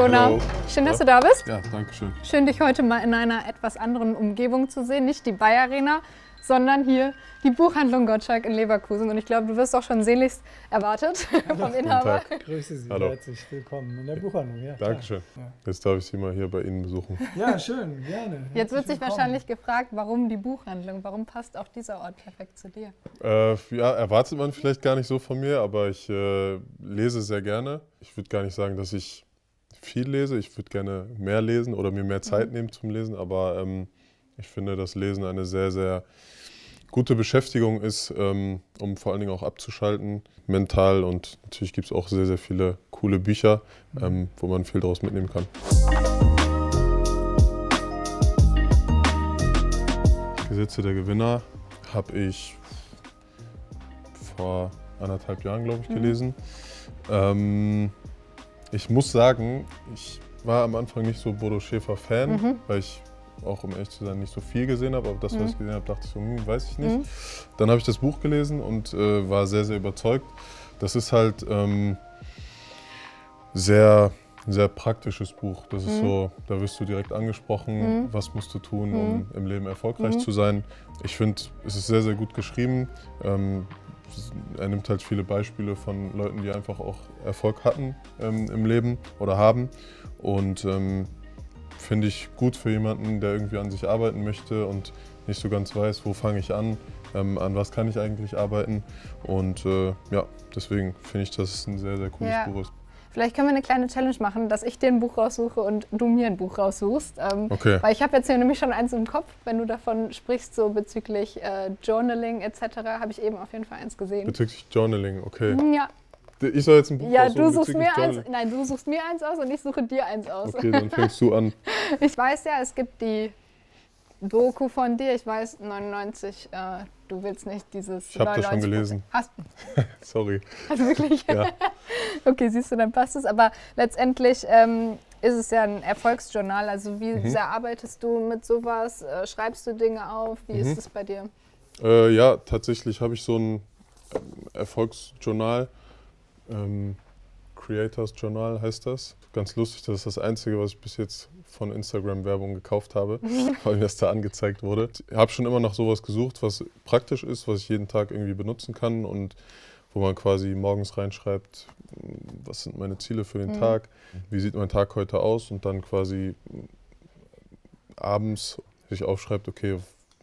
Jonah. Hallo. Schön, dass du da bist. Ja, danke schön. Schön, dich heute mal in einer etwas anderen Umgebung zu sehen. Nicht die Bayer Arena, sondern hier die Buchhandlung Gottschalk in Leverkusen. Und ich glaube, du wirst auch schon sehnlichst erwartet vom Inhaber. Grüße Sie, Hallo. herzlich willkommen in der Buchhandlung. Ja, Dankeschön. klar. Jetzt darf ich Sie mal hier bei Ihnen besuchen. Ja, schön, gerne. Jetzt wird Herzlich sich wahrscheinlich gefragt, warum die Buchhandlung? Warum passt auch dieser Ort perfekt zu dir? Ja, erwartet man vielleicht gar nicht so von mir, aber ich lese sehr gerne. Ich würde gar nicht sagen, dass ich viel lese. Ich würde gerne mehr lesen oder mir mehr Zeit nehmen zum Lesen, aber ich finde, dass Lesen eine sehr, sehr gute Beschäftigung ist, um vor allen Dingen auch abzuschalten, mental. Und natürlich gibt es auch sehr, sehr viele coole Bücher, wo man viel daraus mitnehmen kann. Gesetze der Gewinner habe ich vor 1,5 Jahren, glaube ich, gelesen. Ich muss sagen, ich war am Anfang nicht so Bodo Schäfer-Fan, weil ich auch, um ehrlich zu sein, nicht so viel gesehen habe. Aber das, was ich gesehen habe, dachte ich so, weiß ich nicht. Dann habe ich das Buch gelesen und war sehr, sehr überzeugt. Das ist halt sehr praktisches Buch. Das ist so, da wirst du direkt angesprochen, was musst du tun, um im Leben erfolgreich zu sein. Ich finde, es ist sehr, sehr gut geschrieben. Er nimmt halt viele Beispiele von Leuten, die einfach auch Erfolg hatten im Leben oder haben. Und finde ich gut für jemanden, der irgendwie an sich arbeiten möchte und nicht so ganz weiß, wo fange ich an was kann ich eigentlich arbeiten. Und ja, deswegen finde ich, dass es ein sehr, sehr cooles Buch ist. Vielleicht können wir eine kleine Challenge machen, dass ich dir ein Buch raussuche und du mir ein Buch raussuchst. Okay. Weil ich habe jetzt hier nämlich schon eins im Kopf, wenn du davon sprichst, so bezüglich Journaling etc., habe ich eben auf jeden Fall eins gesehen. Bezüglich Journaling, okay. Ja. Ich soll jetzt ein Buch Ja, raussuchen du suchst bezüglich mir eins. Journaling? Nein, du suchst mir eins aus und ich suche dir eins aus. Okay, dann fängst du an. Ich weiß ja, es gibt die Doku von dir. Ich weiß, 99, du willst nicht dieses. Ich habe das schon 99%. gelesen. Hast Sorry. du wirklich? Ja. Okay, siehst du, dann passt es. Aber letztendlich ist es ja ein Erfolgsjournal. Also wie sehr arbeitest du mit sowas? Schreibst du Dinge auf? Wie ist es bei dir? Ja, tatsächlich habe ich so ein Erfolgsjournal. Creators Journal heißt das. Ganz lustig, das ist das Einzige, was ich bis jetzt von Instagram-Werbung gekauft habe, weil mir das da angezeigt wurde. Ich habe schon immer nach sowas gesucht, was praktisch ist, was ich jeden Tag irgendwie benutzen kann und wo man quasi morgens reinschreibt, was sind meine Ziele für den Tag, wie sieht mein Tag heute aus und dann quasi abends sich aufschreibt, okay,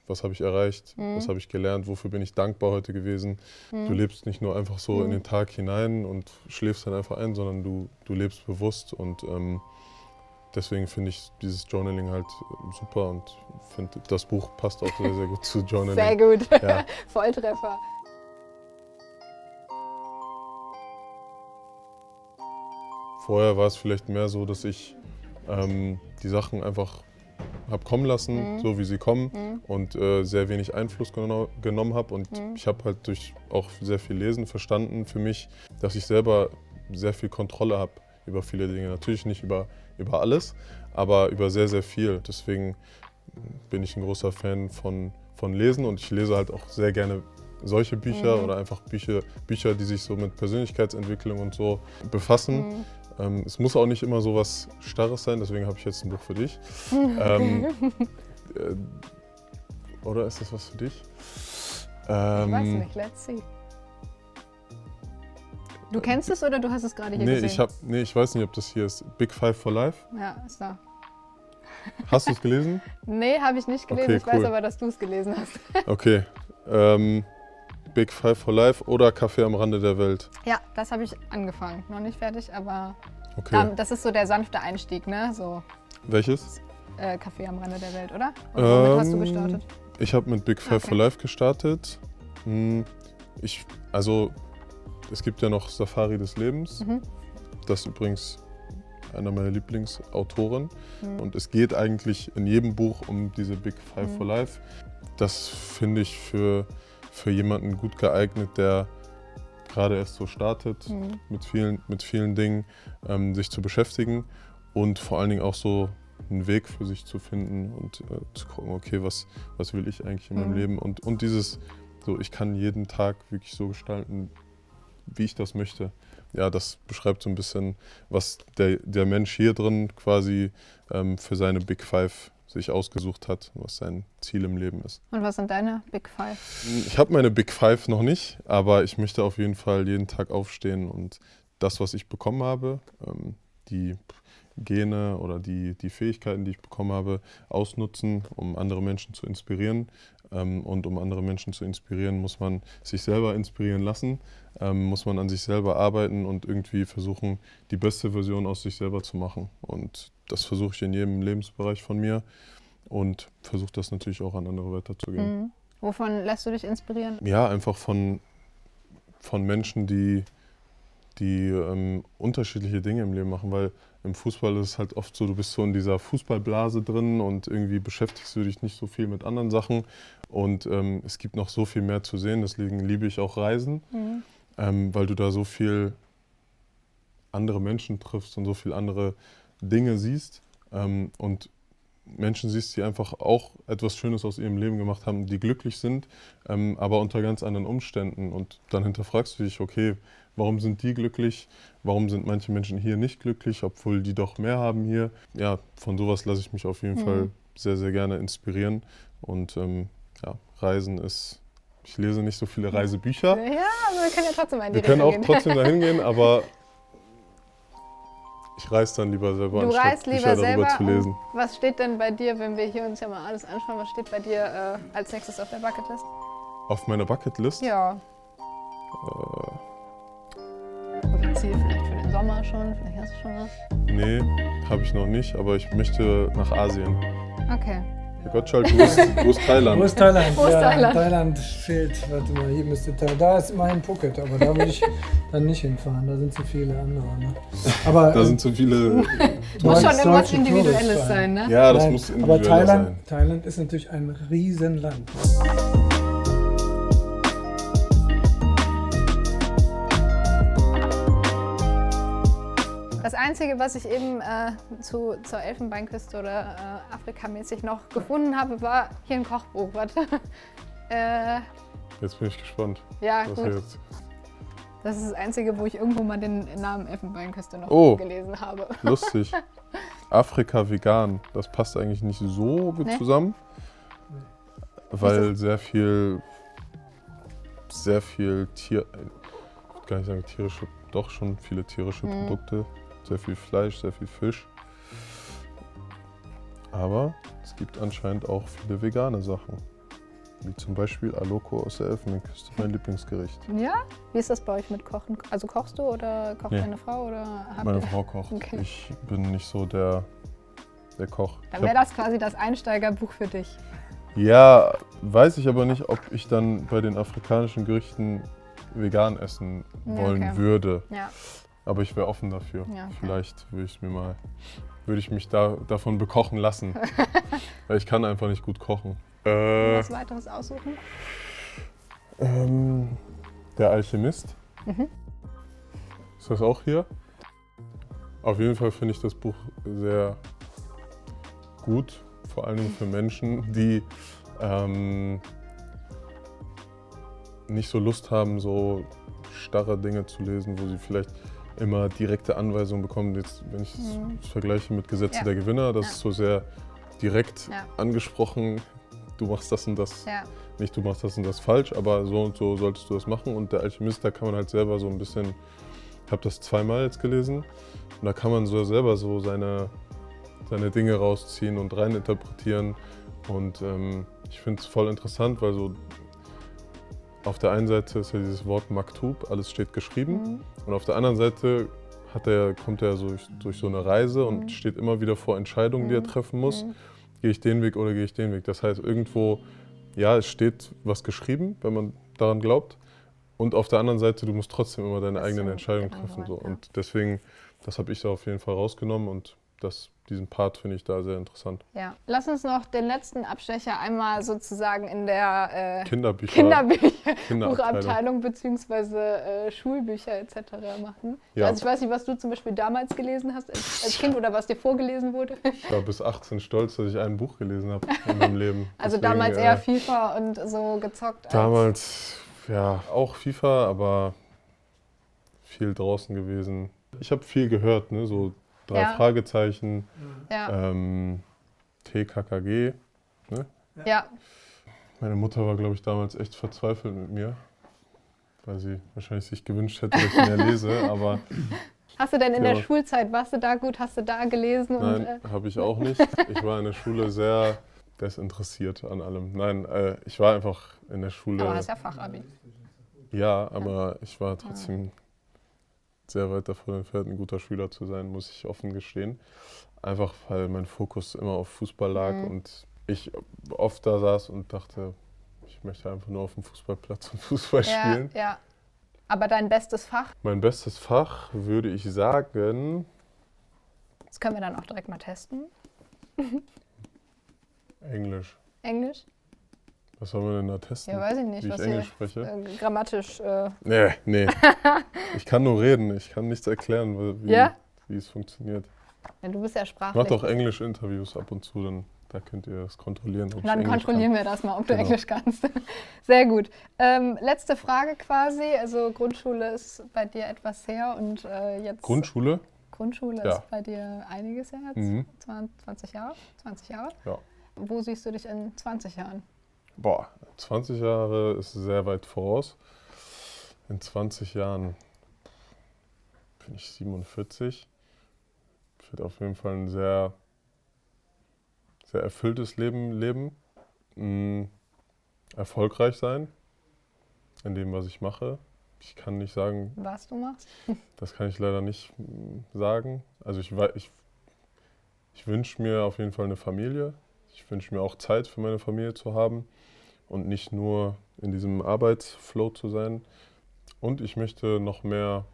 was habe ich erreicht, was habe ich gelernt, wofür bin ich dankbar heute gewesen. Du lebst nicht nur einfach so in den Tag hinein und schläfst dann einfach ein, sondern du lebst bewusst und deswegen finde ich dieses Journaling halt super und finde, das Buch passt auch sehr, sehr gut zu Journaling. Sehr gut. Ja. Volltreffer. Vorher war es vielleicht mehr so, dass ich die Sachen einfach habe kommen lassen, so wie sie kommen und sehr wenig Einfluss genommen habe. Und ich habe halt durch auch sehr viel Lesen verstanden für mich, dass ich selber sehr viel Kontrolle habe über viele Dinge. Natürlich nicht über alles, aber über sehr, sehr viel. Deswegen bin ich ein großer Fan von Lesen und ich lese halt auch sehr gerne solche Bücher oder einfach Bücher, die sich so mit Persönlichkeitsentwicklung und so befassen. Es muss auch nicht immer so was Starres sein, deswegen habe ich jetzt ein Buch für dich. Oder ist das was für dich? Ich weiß nicht, let's see. Du kennst es oder du hast es gerade hier gesehen? Ich weiß nicht, ob das hier ist. Big Five for Life. Ja, ist da. Hast du es gelesen? Nee, habe ich nicht gelesen. Okay, ich weiß cool. aber, dass du es gelesen hast. Okay. Big Five for Life oder Kaffee am Rande der Welt? Ja, das habe ich angefangen. Noch nicht fertig, aber Okay. das ist so der sanfte Einstieg, ne? So Welches? Kaffee am Rande der Welt, oder? Und womit hast du gestartet? Ich habe mit Big Five for Life gestartet. Es gibt ja noch Safari des Lebens. Das ist übrigens einer meiner Lieblingsautoren. Und es geht eigentlich in jedem Buch um diese Big Five for Life. Das finde ich für jemanden gut geeignet, der gerade erst so startet, mit vielen Dingen sich zu beschäftigen und vor allen Dingen auch so einen Weg für sich zu finden und zu gucken, okay, was will ich eigentlich in meinem Leben und dieses, so ich kann jeden Tag wirklich so gestalten, wie ich das möchte. Ja, das beschreibt so ein bisschen, was der Mensch hier drin quasi für seine Big Five sich ausgesucht hat, was sein Ziel im Leben ist. Und was sind deine Big Five? Ich habe meine Big Five noch nicht, aber ich möchte auf jeden Fall jeden Tag aufstehen und das, was ich bekommen habe, die Gene oder die Fähigkeiten, die ich bekommen habe, ausnutzen, um andere Menschen zu inspirieren. Und um andere Menschen zu inspirieren, muss man sich selber inspirieren lassen, muss man an sich selber arbeiten und irgendwie versuchen, die beste Version aus sich selber zu machen. Und das versuche ich in jedem Lebensbereich von mir und versuche das natürlich auch an andere weiterzugeben. Mhm. Wovon lässt du dich inspirieren? Ja, einfach von Menschen, die unterschiedliche Dinge im Leben machen, weil im Fußball ist es halt oft so, du bist so in dieser Fußballblase drin und irgendwie beschäftigst du dich nicht so viel mit anderen Sachen und es gibt noch so viel mehr zu sehen, deswegen liebe ich auch Reisen, weil du da so viel andere Menschen triffst und so viel andere Dinge siehst und Menschen siehst, die einfach auch etwas Schönes aus ihrem Leben gemacht haben, die glücklich sind, aber unter ganz anderen Umständen. Und dann hinterfragst du dich, okay, warum sind die glücklich? Warum sind manche Menschen hier nicht glücklich, obwohl die doch mehr haben hier? Ja, von sowas lasse ich mich auf jeden Fall sehr, sehr gerne inspirieren. Und ja, Reisen ist, ich lese nicht so viele Reisebücher. Ja, aber wir können ja trotzdem in die Wir können auch Richtung trotzdem dahin gehen, aber ich reise dann lieber selber, Du anstatt reist lieber Bücher darüber selber. zu lesen. Was steht denn bei dir, wenn wir hier uns ja mal alles anschauen, was steht bei dir als nächstes auf der Bucketlist? Auf meiner Bucketlist? Ja. Oder Ziel vielleicht für den Sommer schon, vielleicht hast du schon was. Nee, habe ich noch nicht, aber ich möchte nach Asien. Okay. Herr Gottschalk, wo ist Thailand? Wo ist Thailand? Wo ist Ja, Thailand? Thailand fehlt. Warte mal, hier müsste Thailand. Da ist immerhin Phuket, aber da will ich dann nicht hinfahren. Da sind zu viele andere. Ne? Aber Da sind so viele. Muss schon irgendwas Individuelles sein, ne? Ja, das Nein, muss aber individuell sein. Thailand ist natürlich ein Riesenland. Das Einzige, was ich eben zur Elfenbeinküste oder Afrikamäßig noch gefunden habe, war hier ein Kochbuch. Warte. Jetzt bin ich gespannt. Ja, Was gut. jetzt? Das ist das Einzige, wo ich irgendwo mal den Namen Elfenbeinküste noch gelesen habe. Lustig. Afrika vegan, das passt eigentlich nicht so gut zusammen, weil sehr viel Tier, ich kann nicht sagen tierische, doch schon viele tierische Produkte, sehr viel Fleisch, sehr viel Fisch. Aber es gibt anscheinend auch viele vegane Sachen, wie zum Beispiel Aloko aus der Elfenbeinküste, mein Lieblingsgericht. Ja? Wie ist das bei euch mit Kochen? Also kochst du oder kocht Nee. deine Frau? Oder habt Meine ihr- Frau kocht, Okay. ich bin nicht so der Koch. Dann wäre das quasi das Einsteigerbuch für dich. Ja, weiß ich aber nicht, ob ich dann bei den afrikanischen Gerichten vegan essen Ja, wollen okay. würde. Ja. Aber ich wäre offen dafür. Ja, okay. Vielleicht würde ich mich davon bekochen lassen. Weil ich kann einfach nicht gut kochen. Was weiteres aussuchen? Der Alchemist. Ist das auch hier? Auf jeden Fall finde ich das Buch sehr gut, vor allen Dingen für Menschen, die nicht so Lust haben, so starre Dinge zu lesen, wo sie vielleicht immer direkte Anweisungen bekommen. Jetzt, wenn ich es vergleiche mit Gesetze Ja. der Gewinner, das Ja. ist so sehr direkt Ja. angesprochen. Du machst das und das, Ja. nicht du machst das und das falsch, aber so und so solltest du das machen. Und der Alchemist, da kann man halt selber so ein bisschen, ich habe das zweimal jetzt gelesen, und da kann man so selber so seine Dinge rausziehen und reininterpretieren. Und ich finde es voll interessant, weil so auf der einen Seite ist ja dieses Wort Maktub, alles steht geschrieben. Und auf der anderen Seite kommt er so durch so eine Reise und steht immer wieder vor Entscheidungen, die er treffen muss. Gehe ich den Weg oder gehe ich den Weg? Das heißt, irgendwo, ja, es steht was geschrieben, wenn man daran glaubt. Und auf der anderen Seite, du musst trotzdem immer deine eigenen Entscheidungen treffen. So. Und deswegen, das habe ich da auf jeden Fall rausgenommen und diesen Part finde ich da sehr interessant. Ja. Lass uns noch den letzten Abstecher einmal sozusagen in der Kinderabteilung. Buchabteilung bzw. Schulbücher etc. machen. Ja. Also ich weiß nicht, was du zum Beispiel damals gelesen hast als Kind oder was dir vorgelesen wurde. Ich war bis 18 stolz, dass ich ein Buch gelesen habe in meinem Leben. Also Deswegen, damals eher FIFA und so gezockt. Damals, ja, auch FIFA, aber viel draußen gewesen. Ich habe viel gehört, ne? So 3 Ja. Fragezeichen, Ja. TKKG. Ne? Ja. Meine Mutter war, glaube ich, damals echt verzweifelt mit mir, weil sie wahrscheinlich sich gewünscht hätte, dass ich mehr lese, aber Hast du denn in der Ja. Schulzeit, warst du da gut, hast du da gelesen? Und, nein, habe ich auch nicht. Ich war in der Schule sehr desinteressiert an allem. Nein, ich war einfach in der Schule. aber hast ja Fachabi. Ja, aber ich war trotzdem sehr weit davon entfernt, ein guter Schüler zu sein, muss ich offen gestehen. Einfach weil mein Fokus immer auf Fußball lag und ich oft da saß und dachte, ich möchte einfach nur auf dem Fußballplatz und Fußball Ja, spielen. ja. Aber dein bestes Fach, Mein bestes Fach würde ich sagen, das können wir dann auch direkt mal testen. Englisch. Englisch? Was soll man denn da testen? Ja, weiß ich nicht. Wie ich was Englisch hier, spreche? grammatisch. Nee. Ich kann nur reden, ich kann nichts erklären, Ja? wie es funktioniert. Ja, du bist ja Ich sprachlich. mache auch Englisch-Interviews ab und zu, dann da könnt ihr das kontrollieren. Ob ich Dann Englisch kontrollieren wir das mal, ob du Genau. Englisch kannst. Sehr gut. Letzte Frage quasi. Also Grundschule ist bei dir etwas her und jetzt... Grundschule? Grundschule Ja. ist bei dir einiges her jetzt. Mhm. 20 Jahre? 20 Jahre? Ja. Wo siehst du dich in 20 Jahren? Boah, 20 Jahre ist sehr weit voraus. In 20 Jahren bin ich 47. Ich werde auf jeden Fall ein sehr, sehr erfülltes Leben leben. Erfolgreich sein in dem, was ich mache. Ich kann nicht sagen, Was du machst? das kann ich leider nicht sagen. Also ich wünsche mir auf jeden Fall eine Familie. Ich wünsche mir auch Zeit für meine Familie zu haben und nicht nur in diesem Arbeitsflow zu sein. Und ich möchte noch mehr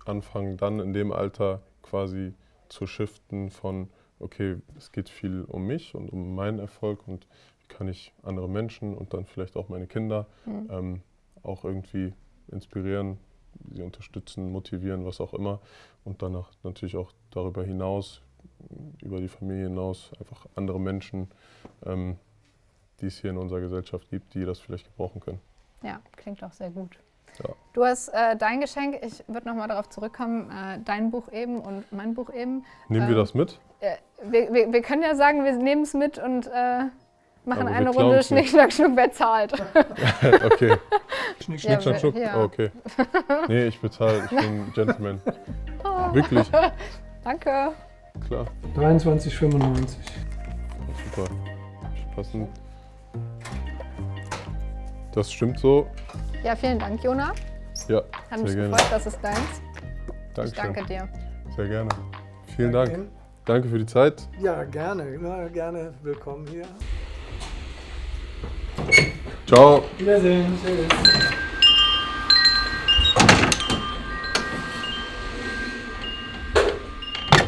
anfangen, dann in dem Alter quasi zu shiften von, okay, es geht viel um mich und um meinen Erfolg und wie kann ich andere Menschen und dann vielleicht auch meine Kinder auch irgendwie inspirieren, sie unterstützen, motivieren, was auch immer. Und danach natürlich auch darüber hinaus, über die Familie hinaus, einfach andere Menschen, die es hier in unserer Gesellschaft gibt, die das vielleicht gebrauchen können. Ja, klingt auch sehr gut. Ja. Du hast dein Geschenk, ich würde nochmal darauf zurückkommen, dein Buch eben und mein Buch eben. Nehmen wir das mit? Wir können ja sagen, wir nehmen es mit und machen Aber wir eine klauen Runde es nicht. Schnick, Schnack, Schnuck, wer zahlt. Okay. Schnick, Ja, Schnick, Schnack, Schnuck? ja. Oh, okay. Nee, ich bezahle, ich bin ein Gentleman. Wirklich, Danke. klar. 23,95. Super. Passend. Das stimmt so. Ja, vielen Dank, Jona. Ja, Hat mich sehr gerne. gefreut, das ist deins. Ich Dankeschön. danke dir. Sehr gerne. Vielen Dank. Danke für die Zeit. Ja, gerne. Immer gerne willkommen hier. Ciao. Wiedersehen. Tschüss.